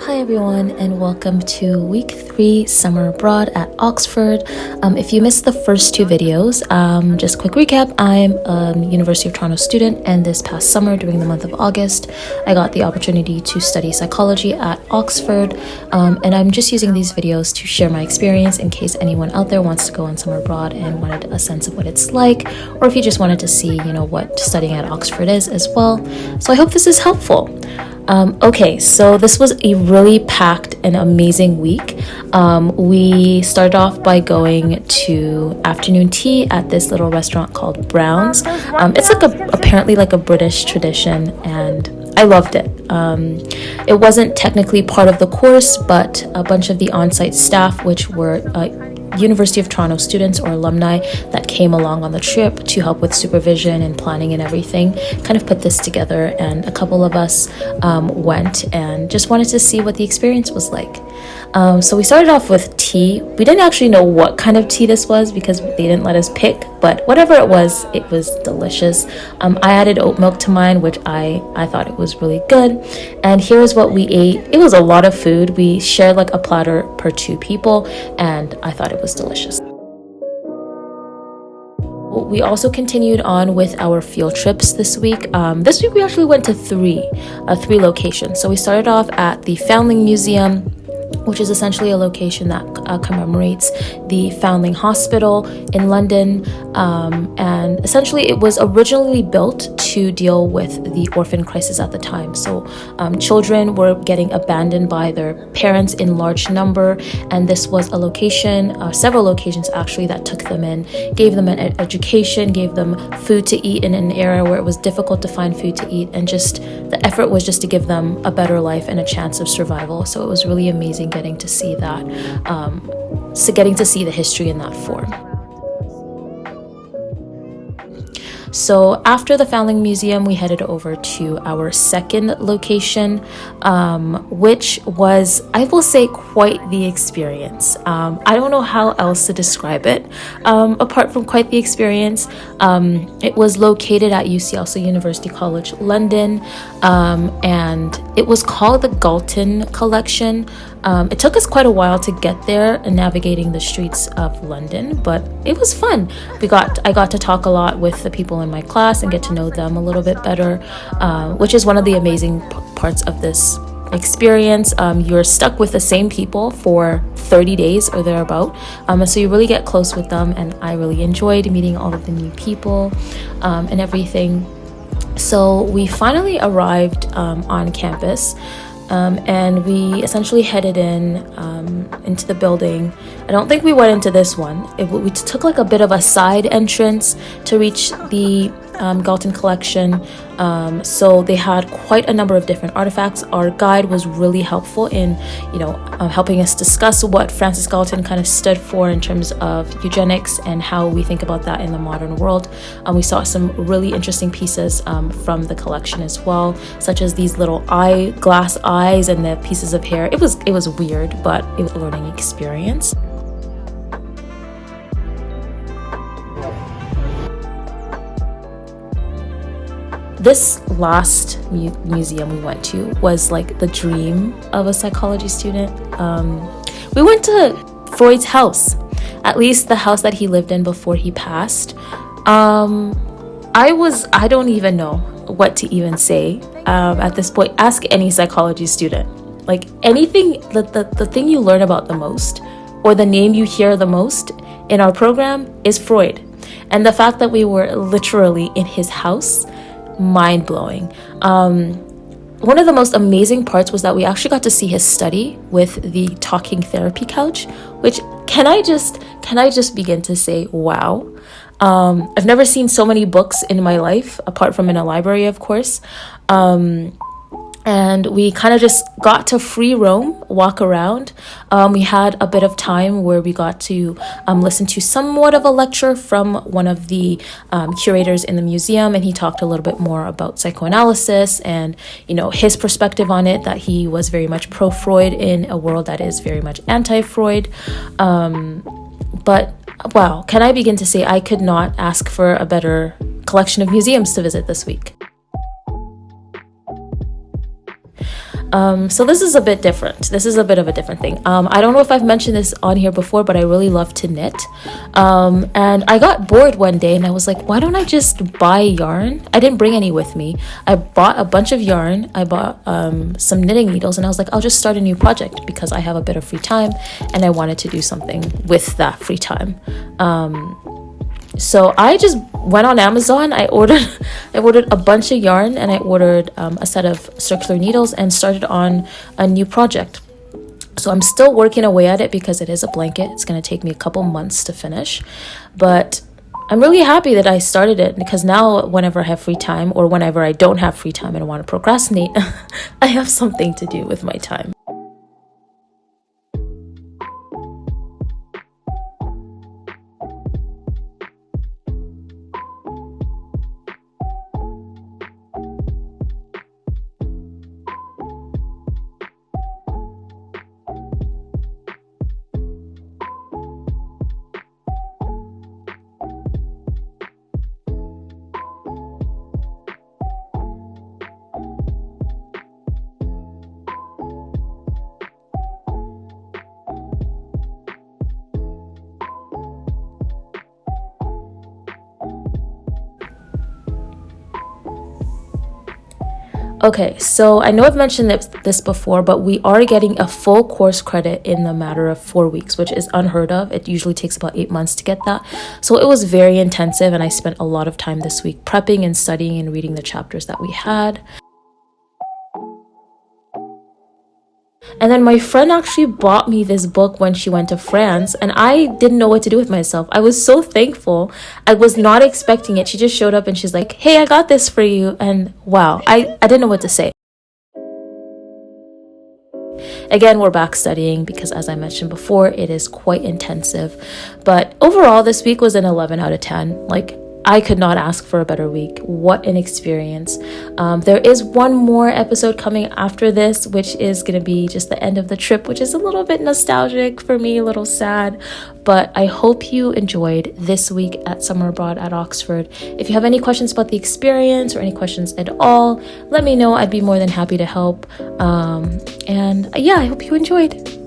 Hi everyone, and welcome to week 3 summer abroad at Oxford. If you missed the first two videos, just quick recap, I'm a University of Toronto student, and this past summer during the month of August I got the opportunity to study psychology at Oxford, and I'm just using these videos to share my experience in case anyone out there wants to go on summer abroad and wanted a sense of what it's like, or if you just wanted to see what studying at Oxford is as well. So I hope this is helpful. Okay, so this was a really packed and amazing week. We started off by going to afternoon tea at this little restaurant called Brown's. It's apparently like a British tradition, and I loved it. It wasn't technically part of the course, but a bunch of the on-site staff, which were University of Toronto students or alumni that came along on the trip to help with supervision and planning and everything, kind of put this together, and a couple of us went and just wanted to see what the experience was like. So we started off with tea. We didn't actually know what kind of tea this was because they didn't let us pick, but whatever it was delicious. I added oat milk to mine, which I thought it was really good. And here's what we ate. It was a lot of food. We shared like a platter per 2 people, and I thought it was delicious. We also continued on with our field trips this week. This week we actually went to three locations. So we started off at the Foundling Museum, which is essentially a location that commemorates the Foundling Hospital in London, and essentially it was originally built to deal with the orphan crisis at the time. So children were getting abandoned by their parents in large number, and this was a location, several locations actually, that took them in, gave them an education, gave them food to eat in an era where it was difficult to find food to eat, and just the effort was just to give them a better life and a chance of survival. So it was really amazing getting to see that, getting to see the history in that form. So after the Foundling Museum, we headed over to our second location, which was, I will say, quite the experience. I don't know how else to describe it, apart from quite the experience. It was located at UCL, so University College London, and it was called the Galton collection. It took us quite a while to get there and navigating the streets of London, but it was fun. I got to talk a lot with the people in my class and get to know them a little bit better, which is one of the amazing parts of this experience. You're stuck with the same people for 30 days or thereabout, and so you really get close with them, and I really enjoyed meeting all of the new people and everything. So we finally arrived on campus. And we essentially headed into the building. I don't think we went into this one. We took like a bit of a side entrance to reach the Galton collection. So they had quite a number of different artifacts. Our guide was really helpful in, helping us discuss what Francis Galton kind of stood for in terms of eugenics and how we think about that in the modern world. We saw some really interesting pieces from the collection as well, such as these little glass eyes and the pieces of hair. It was weird, but it was a learning experience. This last museum we went to was like the dream of a psychology student. We went to Freud's house, at least the house that he lived in before he passed. I don't even know what to even say at this point. Ask any psychology student. Like anything, the thing you learn about the most, or the name you hear the most in our program, is Freud. And the fact that we were literally in his house, mind-blowing. One of the most amazing parts was that we actually got to see his study with the talking therapy couch, which can I just begin to say, wow. I've never seen so many books in my life, apart from in a library, of course. And we kind of just got to free roam, walk around. We had a bit of time where we got to listen to somewhat of a lecture from one of the curators in the museum, and he talked a little bit more about psychoanalysis and, his perspective on it, that he was very much pro-Freud in a world that is very much anti-Freud. But wow, can I begin to say I could not ask for a better collection of museums to visit this week. So this is a bit different. This is a bit of a different thing. I don't know if I've mentioned this on here before, but I really love to knit. And I got bored one day and I was like, why don't I just buy yarn? I didn't bring any with me. I bought a bunch of yarn. I bought some knitting needles, and I was like, I'll just start a new project because I have a bit of free time and I wanted to do something with that free time. So I just went on Amazon. I ordered a bunch of yarn, and I ordered a set of circular needles and started on a new project. So I'm still working away at it because it is a blanket. It's going to take me a couple months to finish, but I'm really happy that I started it, because now whenever I have free time, or whenever I don't have free time and I want to procrastinate, I have something to do with my time. Okay, so I know I've mentioned this before, but we are getting a full course credit in the matter of 4 weeks, which is unheard of. It usually takes about 8 months to get that. So it was very intensive, and I spent a lot of time this week prepping and studying and reading the chapters that we had. And then my friend actually bought me this book when she went to France, and I didn't know what to do with myself. I was so thankful. I was not expecting it. She just showed up and she's like, hey, I got this for you. And wow, I didn't know what to say. Again, we're back studying because, as I mentioned before, it is quite intensive. But overall, this week was an 11 out of 10. Like, I could not ask for a better week. What an experience. There is one more episode coming after this, which is going to be just the end of the trip, which is a little bit nostalgic for me, a little sad. But I hope you enjoyed this week at Summer Abroad at Oxford. If you have any questions about the experience or any questions at all, let me know. I'd be more than happy to help. And yeah, I hope you enjoyed.